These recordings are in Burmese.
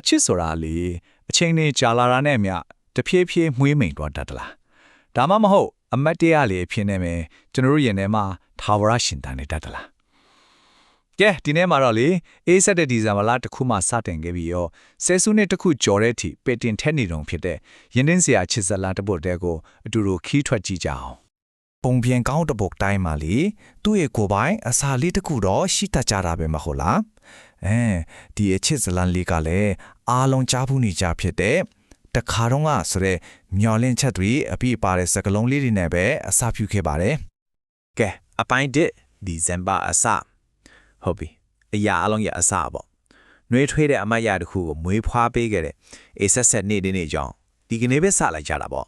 အချစ်ဆိုတာလေအချိန်နဲ့ကြာလာတာနဲ့အမျှတဖြည်းဖြည်းမှွေးမိန်သွားတတ်တလားဒါမှမဟုတ်အမတ်တရားလေအဖြစ်နဲ့ပဲကျွန်တော်တို့ရင်ထဲမှာထာဝရရှင်တန်နေတတ်တလားကဲဒီနေ့မှာတော့လေအေးဆက်တဲ့ဒီဇင်ဘာလတစ်ခုမှစတင်ခဲ့ပြီးရောဆယ်စုနှစ်တစ်ခုကျော်တဲ့အထိပေတင်ထက်နေတုံဖြစ်တဲ့ရင်းနှင်းစရာချစ်ဇလန်တစ်ပုဒ်တဲကိုအတူတူခီးထွက်ကြည့်ကြအောင်ပုံပြင်ကောင်းတပုတ်တိုင်းမှာလေသူ့ရဲ့ကိုယ်ပိုင်အစာလေးတစ်ခုတော့ရှိတတ်ကြတာပဲမဟုတ်လားဒီအချစ်ဇလန်လေးကလည်းအားလုံးကြားဘူးနေကြဖြစ်တဲ့တခါတော့ကဆိုတဲ့မျော်လင့်ချက်တွေအပြည့်ပါတဲ့စကလုံးလေးတွေနဲ့ပဲအစာဖြူခဲ့ပါတယ်ကဲအပိုင်း1ဒီဇင်ဘာအစဟုတ်ပြီအရာအလုံးရအစပေါ့နှွေးထွေးတဲ့အမတ်ရတစ်ခုကိုမွေးဖွားပေးခဲ့တဲ့အေးဆက်ဆက်နေ့ကြောင်းဒီကနေ့ပဲစလိုက်ကြတာပေါ့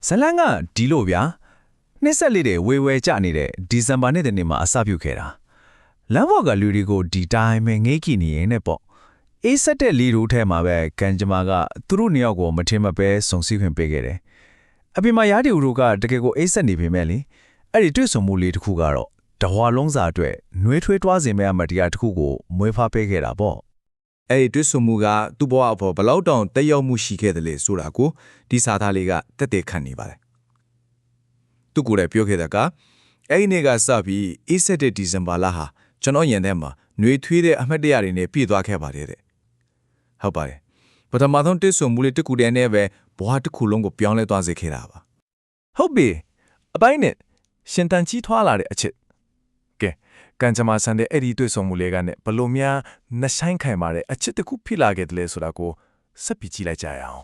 ဇလန်ကဒီလိုဗျာနှစ်ဆက်လေးတွေဝေဝဲကြနေတဲ့ဒီဇင်ဘာနေ့မှာအစပြုခဲ့တာလမ်းပေါ်ကလူတွေကိုဒီတိုင်းပဲငေးကြည့်နေရင်နဲ့ပေါ့အေးဆက်တဲ့လီရိုးထဲမှာပဲကန်ဂျမာကသူတို့နှစ်ယောက်ကိုမထင်မပဲစုံစည်းခွင့်ပေးခဲ့တယ်အပြင်မှာရားတီဦးတို့ကတကယ်ကိုအေးဆက်နေပေမဲ့လေအဲ့ဒီတွေ့ဆုံမှုလေးတစ်ခုကတော့တဟွာလုံးစာအတွက်နှွေးထွေးတွားစင်မဲ့အမတရားတစ်ခုကိုမွေးဖွားပေးခဲ့တာပေါ့အဲ့ဒီတွေ့ဆုံမှုကသူ့ဘဝအပေါ်ဘလောက်တောင်တက်ရောက်မှုရှိခဲ့တယ်လေဆိုတာကိုဒီစာသားလေးကတက်တက်ခံနေပါတယ်သူကိုယ်တိုင်ပြောခဲ့တာကအဲ့ဒီနေ့ကစပြီးအေးဆက်တဲ့ဒီဇင်ဘာလဟာကျွန်တော်ရင်ထဲမှာနှွေးထွေးတဲ့အမတ်တရားတွေနဲ့ပြည့်သွားခဲ့ပါတယ်တဲ့ဟုတ်ပါတယ်ပထမဆုံးတွေ့ဆုံမှုလေးတစ်ခုတည်းနဲ့ပဲဘဝတစ်ခုလုံးကိုပြောင်းလဲသွားစေခဲ့တာပါဟုတ်ပြီအပိုင်းနဲ့ရှင်တန်ကြီးထွားလာတဲ့အချစ်ကဲကန်ဂျမာဆန်တဲ့အဲ့ဒီတွေ့ဆုံမှုလေးကနဲ့ဘလို့များနှဆိုင်ခိုင်ပါတဲ့အချစ်တစ်ခုဖြစ်လာခဲ့တယ်လေဆိုတာကိုဆက်ပြီးကြည့်လိုက်ကြရအောင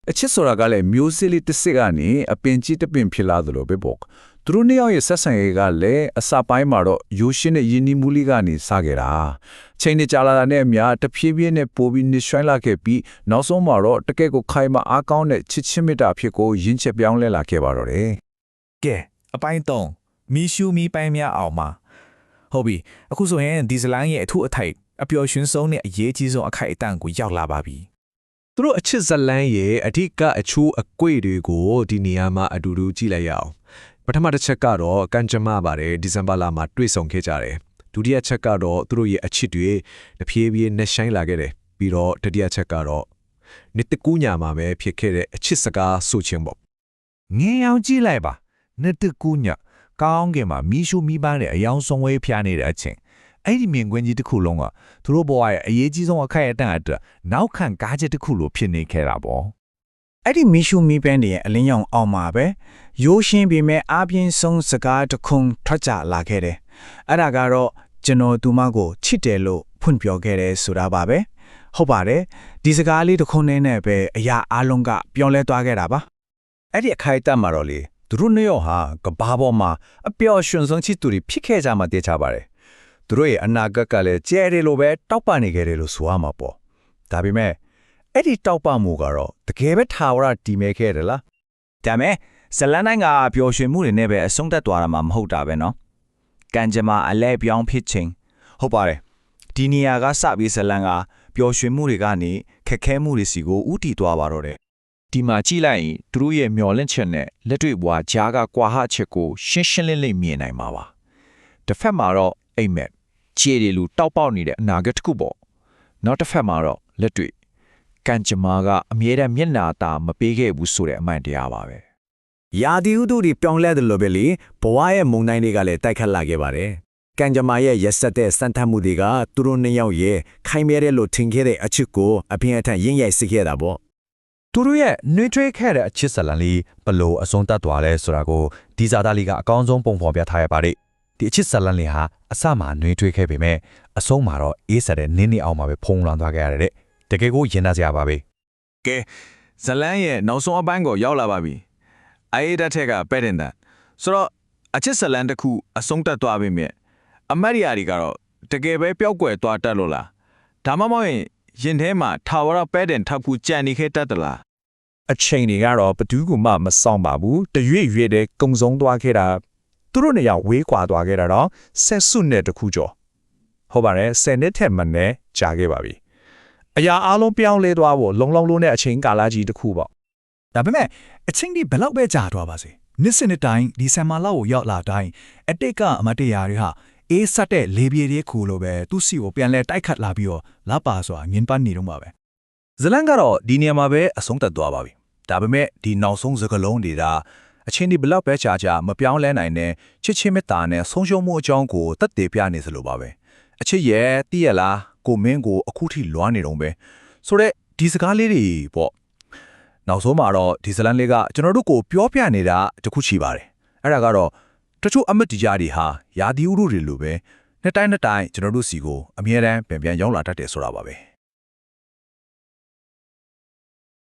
်အချစ်ဆိုတာကလည်းမျိုးစေ့လေးတစ်စစ်ကနေအပင်ကြီးတစ်ပင်ဖြစ်လာသလိုပဲပေါ့သူတို့နှစ်ယောက်ရဲ့ဆက်ဆံရေးကလည်းအစပိုင်းမှာတော့ရိုးရှင်းတဲ့ယဉ်နီးမှုလေးကနေစခဲ့တာချိန်နဲ့ကြာလာတာနဲ့အများတဖြည်းဖြည်းနဲ့ပိုပြီးနှိမ့်ရွှိုင်းလာခဲ့ပြီးနောက်ဆုံးမှာတော့တကယ့်ကိုခိုင်မာအားကောင်းတဲ့ချစ်ချင်းမေတ္တာဖြစ်ကိုရင်းချက်ပြောင်းလဲလာခဲ့ပါတော့တယ်ကဲအပိုင်း3မီရှူမီပိုင်းများအောင်မှာဟုတ်ပြီအခုဆိုရင်ဒီဇလန်ရဲ့အထုအထိုက်အပျော်ရွှင်ဆုံးနဲ့အရေးကြီးဆုံးအခိုက်အတန့်ကိုရောက်လာပါပြီသူတို့အချစ်ဇလန်ရဲ့အဓိကအချိုးအကွေ့တွေကိုဒီနေရာမှာအတူတူကြည့်လိုက်ရအောင်ပထမတစ်ချက်ကတော့ကန်ဂျမာပါတယ်ဒီဇင်ဘာလမှာတွေ့ဆုံခဲ့ကြတယ်ဒုတိယချက်ကတော့သူတို့ရဲ့အချစ်တွေတဖြည်းဖြည်းနှဆိုင်လာခဲ့တယ်ပြီးတော့တတိယချက်ကတော့နှစ်တကူးညာမှာပဲဖြစ်ခဲ့တဲ့အချစ်စကားဆိုခြင်းပေါ့ငင်းအောင်ကြည့်လိုက်ပါနှစ်တကူးညာကောင်းကင်မှာမီရှူမီပန်းတဲ့အယောင်ဆုံးဝဲဖျားနေတဲ့အချိန်အဲ့ဒီမြင်ကွင်းကြီးတစ်ခုလုံးကသူတို့ဘဝရဲ့အရေးကြီးဆုံးအခိုက်အတန့်အတွက်နောက်ခံကားချက်တစ်ခုလိုဖြစ်နေခဲ့တာပေါ့အဲ့ဒီမီရှူမီပန်းရဲ့အလင်းရောင်အောင်မှာပဲရိုးရှင်းပေမဲ့အပြင်းဆုံးစကားတစ်ခုထွက်ကြလာခဲ့တယ်အဲ့ဒါကတော့ကျွန်တော်သူမကိုချစ်တယ်လို့ဖွင့်ပြောခဲ့တယ်ဆိုတာပါပဲဟုတ်ပါတယ်ဒီစကားလေးတစ်ခုနဲ့ပဲအရာအလုံးကပြောင်းလဲသွားခဲ့တာပါအဲ့ဒီအခိုက်အတန့်မှာတော့လေသူတို့နှစ်ယောက်ဟာကဘာပေါ်မှာအပျော်ရွှင်ဆုံးချစ်သူတွေဖြစ်ခဲ့ကြမှတည်ချပါတယ်သူတို့ရဲ့အနာဂတ်ကလည်းကျဲတယ်လို့ပဲတောက်ပနေခဲ့တယ်လို့ဆိုရမှာပေါ့ဒါပေမဲ့အဲ့ဒီတောက်ပမှုကတော့တကယ်ပဲထာဝရတည်မြဲခဲ့တယ်လားဒါမဲ့ဇလန်တိုင်းကပျော်ရွှင်မှုတွေနဲ့ပဲအဆုံးသတ်သွားတာမှမဟုတ်တာပဲနော်ကန်ဂျမာအလဲပြောင်းဖြစ်ခြင်းဟုတ်ပါတယ်ဒီနေရာကစပြီးဇလန်ကပျော်ရွှင်မှုတွေကနေခက်ခဲမှုတွေစီကိုဥတီသွားပါတော့တယ်ဒီမှာကြည့်လိုက်ရင်သူတို့ရဲ့မျော်လင့်ချက်နဲ့လက်တွေ့ဘွားကြားကကွာဟချက်ကိုရှင်းရှင်းလင်းလင်းမြင်နိုင်မှာပါတစ်ဖက်မှာတော့အိမ်မက်ခြေတွေလူတောက်ပေါက်နေတဲ့အနာဂတ်တစ်ခုပေါ့နောက်တစ်ဖက်မှာတော့လက်တွေ့ကန်ဂျမာကအမြဲတမ်းမျက်နှာตาမပေးခဲ့ဘူးဆိုတဲ့အမှန်တရားပါပဲရာသီဥတုတွေပြောင်းလဲတယ်လို့ပဲလေဘဝရဲ့မုန်တိုင်းတွေကလည်းတိုက်ခတ်လာခဲ့ပါတယ်ကန်ဂျမာရဲ့ရက်ဆက်တဲ့စံထမ်းမှုတွေကသူတို့နှစ်ယောက်ရဲ့ခိုင်မြဲတဲ့လို့ထင်ခဲ့တဲ့အချစ်ကိုအပြင်းအထန်ရင်းရိုက်စေခဲ့တာပေါ့သူတို့ရဲ့နှွေးထွေးခဲ့တဲ့အချစ်ဇလန်လေးဘလို့အဆုံးသတ်သွားလဲဆိုတာကိုဒီဇာတာလေးကအကောင်းဆုံးပုံဖော်ပြထားရပါတယ်ဒီအချစ်ဇလန်လေးဟာအစမှနှွေးထွေးခဲ့ပေမဲ့အဆုံးမှာတော့အေးဆက်တဲ့နင်းနေအောင်မှာပဲဖုံးလွှမ်းသွားခဲ့ရတဲ့တကယ်ကိုရင်နာစရာပါပဲကဲဇလန်ရဲ့နောက်ဆုံးအပိုင်းကိုရောက်လာပါပြီအေးတဲ့ထက်ကပဲ့တင်တဲ့ဆိုတော့အချစ်ဇလန်တစ်ခုအဆုံးသတ်သွားပြီမြဲအမတ်ရီယာတွေကတော့တကယ်ပဲပျောက်ကွယ်သွားတတ်လို့လားဒါမှမဟုတ်ရင်ထဲမှာထာဝရပဲ့တင်ထောက်ကူကြံနေခဲ့တတ်သလားအချိန်တွေကတော့ဘသူကမှမဆောင်ပါဘူးတရွေ့ရွေ့တဲ့ကုံဆုံးသွားခဲ့တာသူတို့နေရာဝေးကွာသွားခဲ့တာတော့ဆက်စွနဲ့တခုကျော်ဟုတ်ပါတယ်10နှစ်ထက်မနည်းကြာခဲ့ပါပြီအရာအလုံးပြောင်းလဲသွားဖို့လုံလုံလို့နဲ့အချိန်ကာလကြီးတစ်ခုပေါ့ဒါပေမဲ့အချင်းဒီဘယ်လောက်ပဲကြာသွားပါစေနှစ်စနစ်တိုင်းဒီဇင်ဘာလကိုရောက်လာတိုင်းအတိတ်ကအမတ်တရားတွေဟာအေးဆက်တဲ့လေပြေတွေခုလိုပဲသူ့စီကိုပြန်လဲတိုက်ခတ်လာပြီးတော့လာပါဆိုတာမြင်ပန်းနေတော့မှာပဲ ဇလန်ကတော့ဒီနေရာမှာပဲအဆုံးသတ်သွားပါပြီဒါပေမဲ့ဒီနောက်ဆုံးစကားလုံးတွေကအချင်းဒီဘလောက်ပဲကြာကြာမပြောင်းလဲနိုင်တဲ့ချစ်ချင်းမေတ္တာနဲ့ဆုံးရှုံးမှုအကြောင်းကိုသက်သေပြနေစလို့ပါပဲအချစ်ရဲ့တည့်ရလားကိုမင်းကိုအခုထိလွားနေတော့ပဲဆိုတော့ဒီစကားလေးတွေပေါ့နောက်ဆုံးမှာတော့ဒီဇလန်လေးကကျွန်တော်တို့ကိုပြောပြနေတာတခုချီပါတယ်အဲ့ဒါကတော့တချို့အမတ်တရားတွေဟာယာဒီဥရုတွေလိုပဲနှစ်တိုင်းကျွန်တော်တို့စီကိုအမြဲတမ်းပြန်ရောက်လာတတ်တယ်ဆိုတာပါပဲ